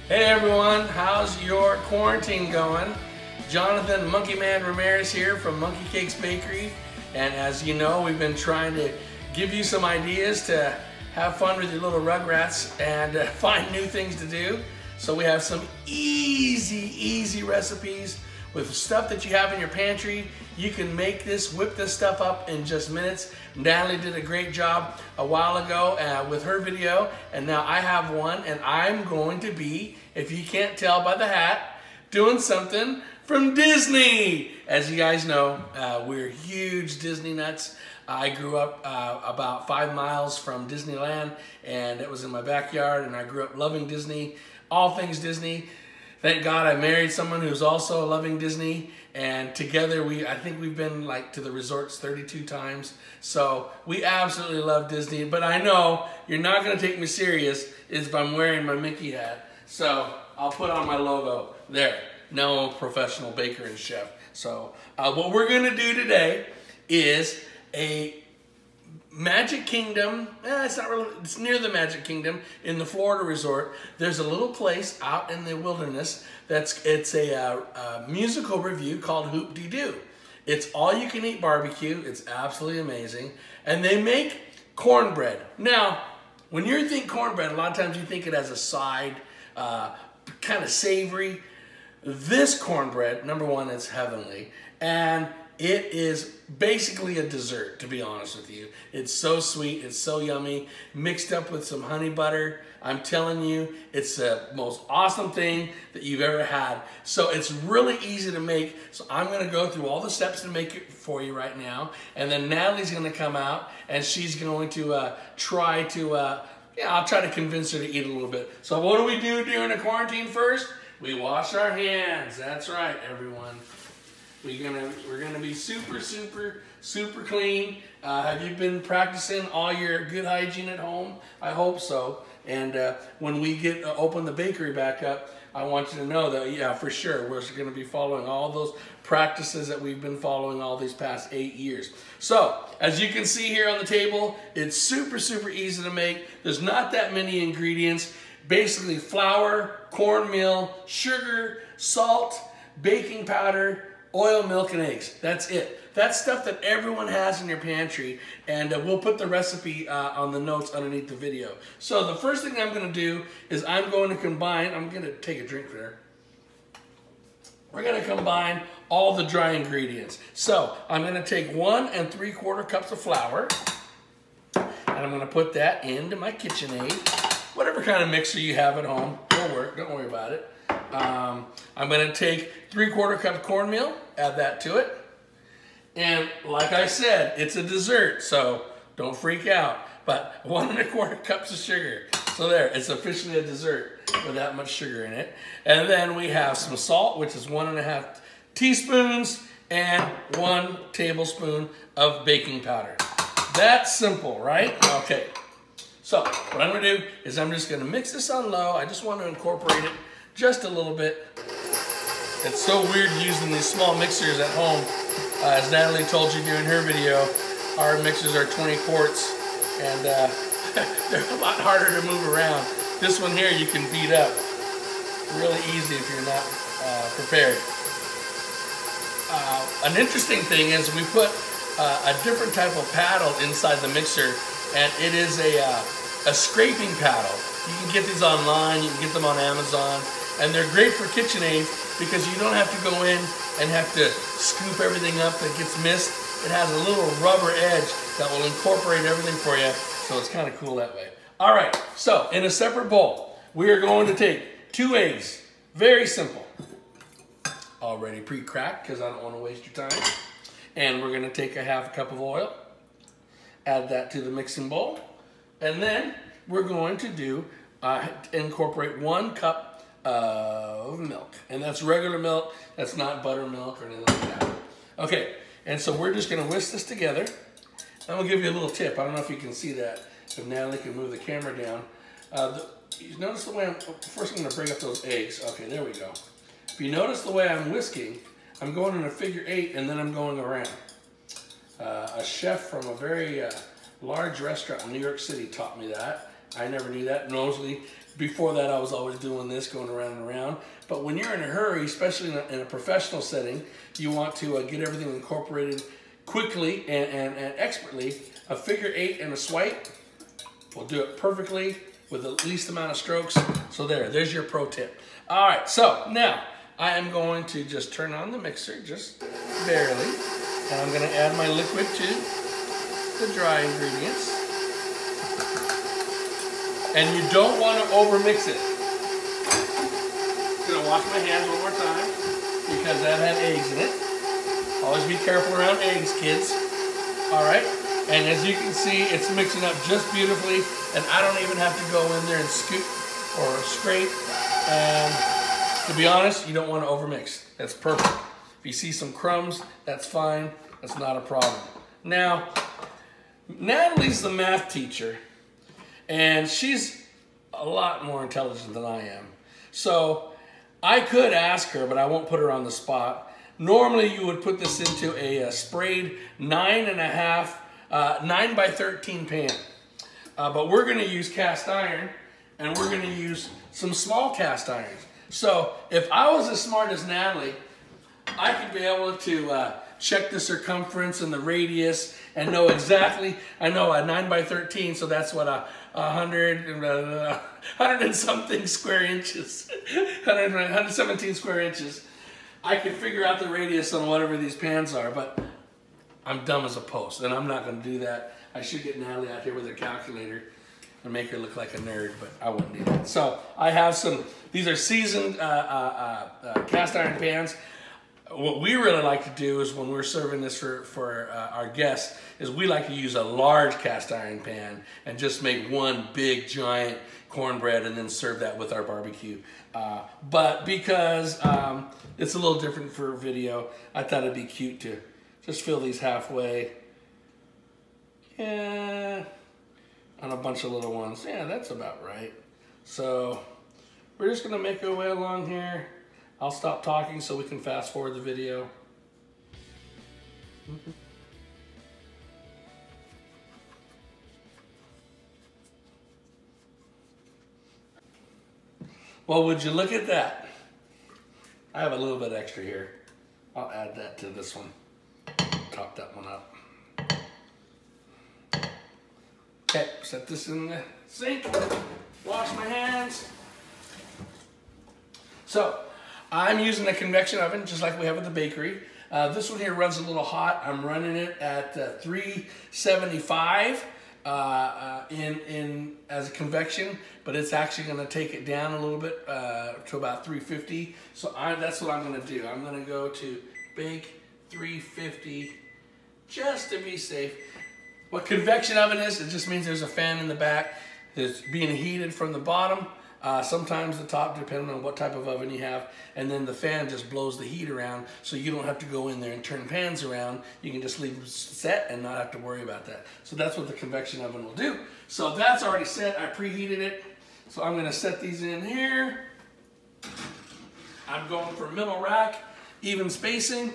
Hey everyone, how's your quarantine going? Jonathan Monkey Man Ramirez here from Monkeycakes Bakery, and as you know, we've been trying to give you some ideas to have fun with your little rugrats and find new things to do. So we have some easy recipes with stuff that you have in your pantry. You can make this, whip this stuff up in just minutes. Natalie did a great job a while ago with her video, and now I have one, and I'm going to be, if you can't tell by the hat, doing something from Disney. As you guys know, we're huge Disney nuts. I grew up about 5 miles from Disneyland, and it was in my backyard, and I grew up loving Disney, all things Disney. Thank God I married someone who's also loving Disney, and together I think we've been like to the resorts 32 times. So we absolutely love Disney, but I know you're not gonna take me serious if I'm wearing my Mickey hat. So I'll put on my logo there. No professional baker and chef. So what we're gonna do today is a Magic Kingdom, it's not really, it's near the Magic Kingdom in the Florida resort. There's a little place out in the wilderness it's a musical review called Hoop-Dee-Doo. It's all you can eat barbecue. It's absolutely amazing. And they make cornbread. Now, when you think cornbread, a lot of times you think it as a side, kind of savory. This cornbread, number one, it's heavenly. And it is basically a dessert, to be honest with you. It's so sweet, it's so yummy, mixed up with some honey butter. I'm telling you, it's the most awesome thing that you've ever had. So it's really easy to make. So I'm gonna go through all the steps to make it for you right now. And then Natalie's gonna come out and she's going to try to, I'll try to convince her to eat a little bit. So what do we do during the quarantine first? We wash our hands. That's right, everyone. We're gonna be super clean. Have you been practicing all your good hygiene at home? I hope so. And when we open the bakery back up, I want you to know that, yeah, for sure, we're gonna be following all those practices that we've been following all these past 8 years. So, as you can see here on the table, it's super easy to make. There's not that many ingredients. Basically flour, cornmeal, sugar, salt, baking powder, oil, milk, and eggs. That's it. That's stuff that everyone has in your pantry, and we'll put the recipe on the notes underneath the video. So the first thing I'm going to do is I'm going to combine, I'm going to take a drink there. We're going to combine all the dry ingredients. So I'm going to take 1 3/4 cups of flour, and I'm going to put that into my KitchenAid. Whatever kind of mixer you have at home will work. Don't worry about it. I'm going to take 3/4 cup of cornmeal, add that to it. And like I said, it's a dessert, so don't freak out. But 1 1/4 cups of sugar. So there, it's officially a dessert with that much sugar in it. And then we have some salt, which is 1 1/2 teaspoons, and 1 tablespoon of baking powder. That's simple, right? Okay. So what I'm going to do is I'm just going to mix this on low. I just want to incorporate it just a little bit. It's so weird using these small mixers at home. As Natalie told you during her video, our mixers are 20 quarts, and they're a lot harder to move around. This one here you can beat up really easy if you're not prepared. An interesting thing is we put a different type of paddle inside the mixer, and it is a scraping paddle. You can get these online, you can get them on Amazon, and they're great for KitchenAid because you don't have to go in and have to scoop everything up that gets missed. It has a little rubber edge that will incorporate everything for you, so it's kind of cool that way. All right, so in a separate bowl, we are going to take 2 eggs. Very simple. Already pre-cracked because I don't want to waste your time. And we're going to take a 1/2 cup of oil, add that to the mixing bowl, and then we're going to incorporate 1 cup of milk. And that's regular milk, that's not buttermilk or anything like that. Okay, and so we're just going to whisk this together. I'm going to give you a little tip. I don't know if you can see that, if Natalie can move the camera down. You notice the way first I'm going to break up those eggs. Okay, there we go. If you notice the way I'm whisking, I'm going in a figure 8 and then I'm going around. A chef from a very large restaurant in New York City taught me that. I never knew that. Normally, Before that, I was always doing this, going around and around. But when you're in a hurry, especially in a professional setting, you want to get everything incorporated quickly and expertly. A figure 8 and a swipe will do it perfectly with the least amount of strokes. So there's your pro tip. All right, so now I am going to just turn on the mixer, just barely. And I'm gonna add my liquid to the dry ingredients. And you don't want to overmix it. I'm gonna wash my hands one more time because that had eggs in it. Always be careful around eggs, kids. All right, and as you can see, it's mixing up just beautifully, and I don't even have to go in there and scoop or scrape. And to be honest, you don't want to overmix. That's perfect. If you see some crumbs, that's fine. That's not a problem. Now, Natalie's the math teacher, and she's a lot more intelligent than I am. So I could ask her, but I won't put her on the spot. Normally you would put this into a sprayed 9 by 13 pan. But we're gonna use cast iron, and we're gonna use some small cast irons. So if I was as smart as Natalie, I could be able to check the circumference and the radius and know exactly. I know a 9 by 13, so that's what a 100 and something square inches, 117 square inches. I can figure out the radius on whatever these pans are, but I'm dumb as a post, and I'm not going to do that. I should get Natalie out here with her calculator and make her look like a nerd, but I wouldn't do that. So I have some. These are seasoned cast iron pans. What we really like to do is when we're serving this for our guests is we like to use a large cast iron pan and just make one big giant cornbread and then serve that with our barbecue. But because it's a little different for video, I thought it'd be cute to just fill these halfway. Yeah, on a bunch of little ones. Yeah, that's about right. So we're just gonna make our way along here. I'll stop talking so we can fast forward the video. Well, would you look at that? I have a little bit extra here. I'll add that to this one. Top that one up. Okay, set this in the sink. Wash my hands. So, I'm using a convection oven, just like we have at the bakery. This one here runs a little hot. I'm running it at 375 as a convection, but it's actually going to take it down a little bit to about 350. So that's what I'm going to do. I'm going to go to bake 350 just to be safe. What convection oven is, it just means there's a fan in the back that's being heated from the bottom. Sometimes the top, depending on what type of oven you have, and then the fan just blows the heat around, so you don't have to go in there and turn pans around. You can just leave them set and not have to worry about that. So that's what the convection oven will do. So that's already set. I preheated it. So I'm going to set these in here. I'm going for middle rack, even spacing.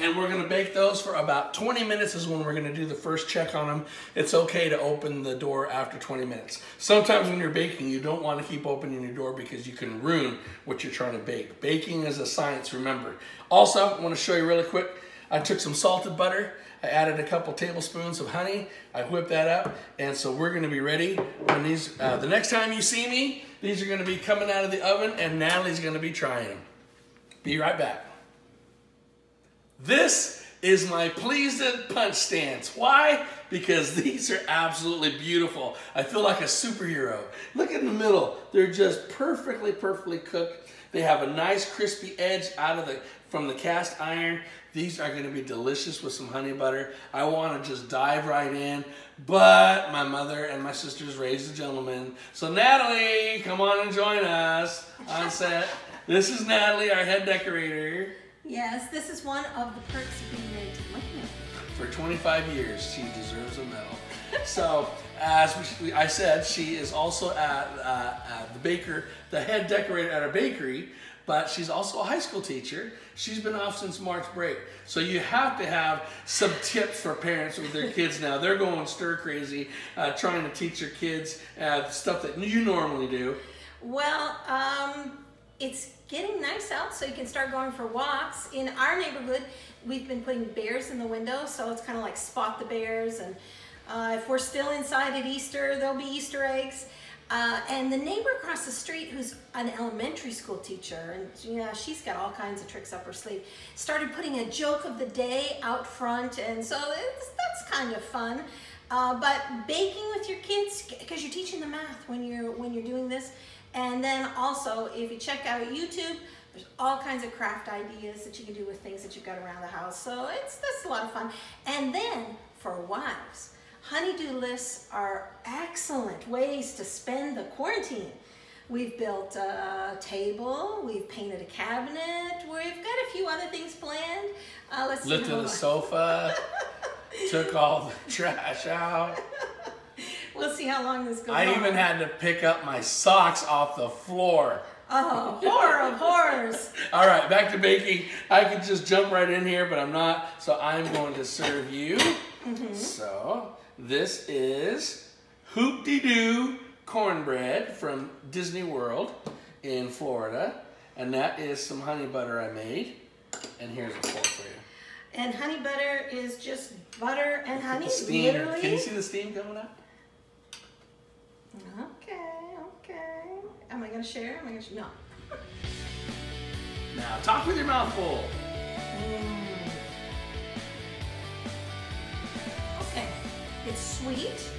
And we're going to bake those for about 20 minutes is when we're going to do the first check on them. It's okay to open the door after 20 minutes. Sometimes when you're baking, you don't want to keep opening your door because you can ruin what you're trying to bake. Baking is a science, remember. Also, I want to show you really quick. I took some salted butter. I added a couple tablespoons of honey. I whipped that up. And so we're going to be ready when these, the next time you see me, these are going to be coming out of the oven and Natalie's going to be trying them. Be right back. This is my Pleased It punch stance. Why? Because these are absolutely beautiful. I feel like a superhero. Look in the middle. They're just perfectly cooked. They have a nice crispy edge from the cast iron. These are going to be delicious with some honey butter. I want to just dive right in, but my mother and my sisters raised a gentleman. So Natalie, come on and join us on set. This is Natalie, our head decorator. Yes, this is one of the perks of being married to Monkeycakes. For 25 years, she deserves a medal. So, as I said, she is also at the head decorator at a bakery, but she's also a high school teacher. She's been off since March break. So you have to have some tips for parents with their kids now. They're going stir crazy trying to teach their kids stuff that you normally do. Well, it's getting nice out, so you can start going for walks. In our neighborhood, we've been putting bears in the window, so it's kind of like spot the bears. And if we're still inside at Easter, there'll be Easter eggs. And the neighbor across the street, who's an elementary school teacher, and yeah, she's got all kinds of tricks up her sleeve, started putting a joke of the day out front, and so that's kind of fun. But baking with your kids, because you're teaching the math when you're doing this, and then also if you check out YouTube, there's all kinds of craft ideas that you can do with things that you've got around the house. So that's a lot of fun. And then for wives, honey-do lists are excellent ways to spend the quarantine. We've built a table, we've painted a cabinet, we've got a few other things planned. Let's see. Lifted the sofa, took all the trash out. We'll see how long this goes on. I even had to pick up my socks off the floor. Oh, horror of horrors. All right, back to baking. I could just jump right in here, but I'm not, so I'm going to serve you. So this is Hoop-de-Doo cornbread from Disney World in Florida. And that is some honey butter I made. And here's a fork for you. And honey butter is just butter and honey, The steam. literally. Can you see the steam coming up? Okay. Am I going to share? No. Now, talk with your mouth full. Okay. It's sweet,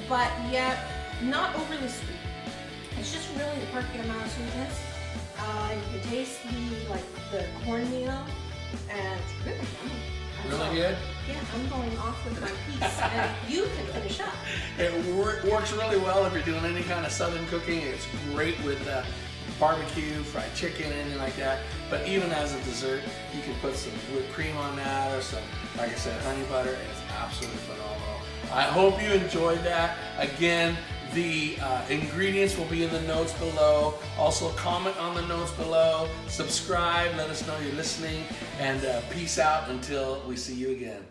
but yet not overly sweet. It's just really the perfect amount of sweetness. You can taste the cornmeal, and it's really yummy. Really good? Yeah, I'm going off with my piece, and you can finish up. It works really well if you're doing any kind of southern cooking. It's great with barbecue, fried chicken, anything like that. But even as a dessert, you can put some whipped cream on that or some, like I said, honey butter, and it's absolutely phenomenal. I hope you enjoyed that. Again, the ingredients will be in the notes below. Also, comment on the notes below. Subscribe, let us know you're listening, and peace out until we see you again.